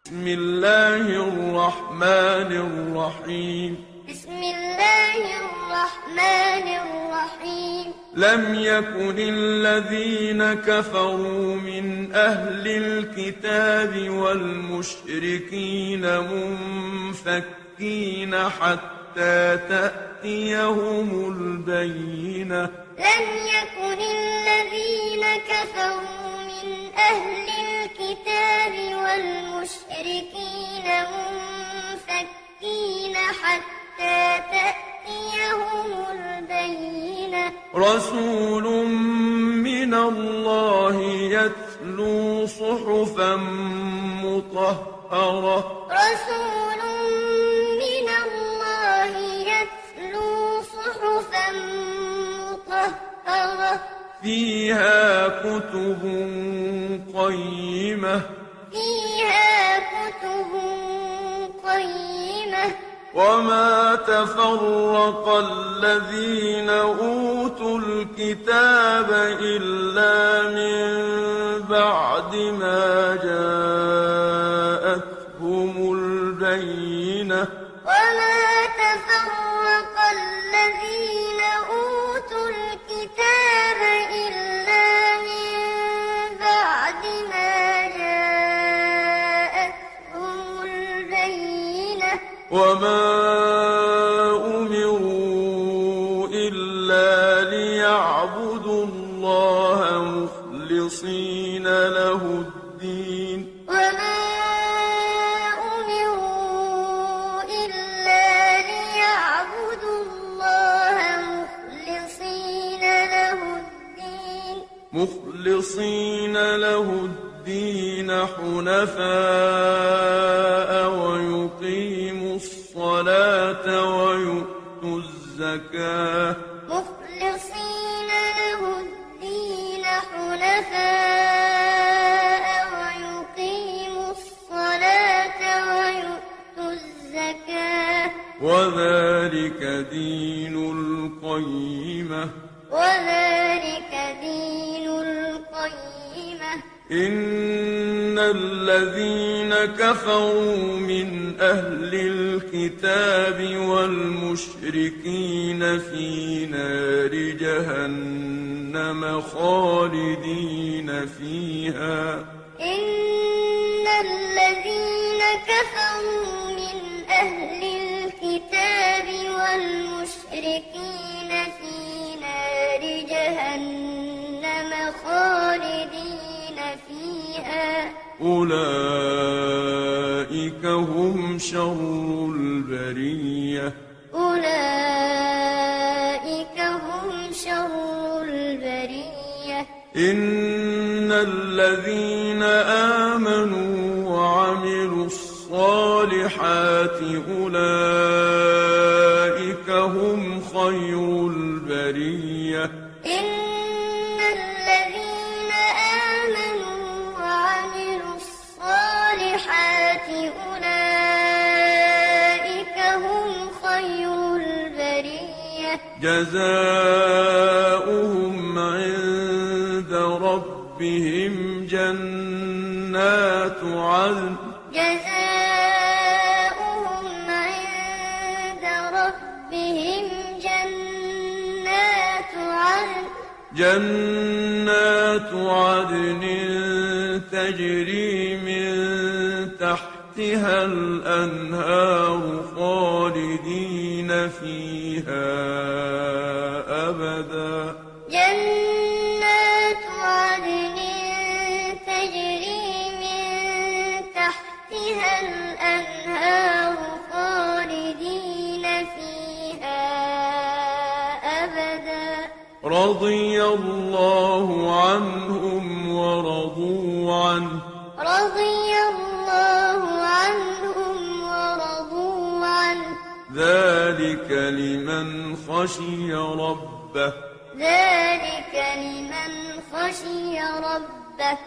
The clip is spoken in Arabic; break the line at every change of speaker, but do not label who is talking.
بسم الله الرحمن الرحيم.
بسم الله الرحمن الرحيم.
لم يكن الذين كفروا من أهل الكتاب والمشركين منفكين حتى تأتيهم البينة.
لم يكن الذين كفروا من أهل الكتاب والمشركين منفكين حتى تأتيهم البينة.
رسول من الله يتلو صحفا مطهرة.
رسول من الله يتلو صحفا مطهرة.
فيها كتب قيمة.
فيها كتب قيمة.
وما تفرق الذين أوتوا الكتاب إلا من بعد ما جاءتهم البينة.
وما تفرق الذين أوتوا الكتاب إلا من بعد ما جاءتهم البينة.
وما أمروا إلا ليعبدوا الله مخلصين له الدين.
وما أمروا إلا ليعبدوا الله
مخلصين له الدين حنفاء ويقيموا الصلاة ويؤتوا الزكاة.
مخلصين له الدين حنفاء ويقيموا الصلاة ويؤتوا الزكاة.
وذلك دين القيمة.
وذلك دين القيمة.
إن الذين كفروا من أهل الكتاب والمشركين في نار جهنم خالدين فيها.
إن الذين كفروا من أهل الكتاب والمشركين في نار جهنم خالدين فيها.
أولئك هم شر البرية.
أولئك هم شر البرية.
إن الذين آمنوا وعملوا الصالحات أولئك هم خير البرية.
إن الذين آمنوا وعملوا الصالحات أولئك هم خير البرية.
جزاؤهم عند ربهم جنات عدن.
جزاؤهم عند ربهم
جنات عدن تجري من تحتها الأنهار خالدين فيها أبدا.
جنات عدن تجري من تحتها الأنهار خالدين فيها أبدا.
رضي الله عنهم ورضوا عنه.
رضي الله عنهم ورضوا عنه.
ذلك لمن خشي ربه.
ذلك لمن خشي ربه.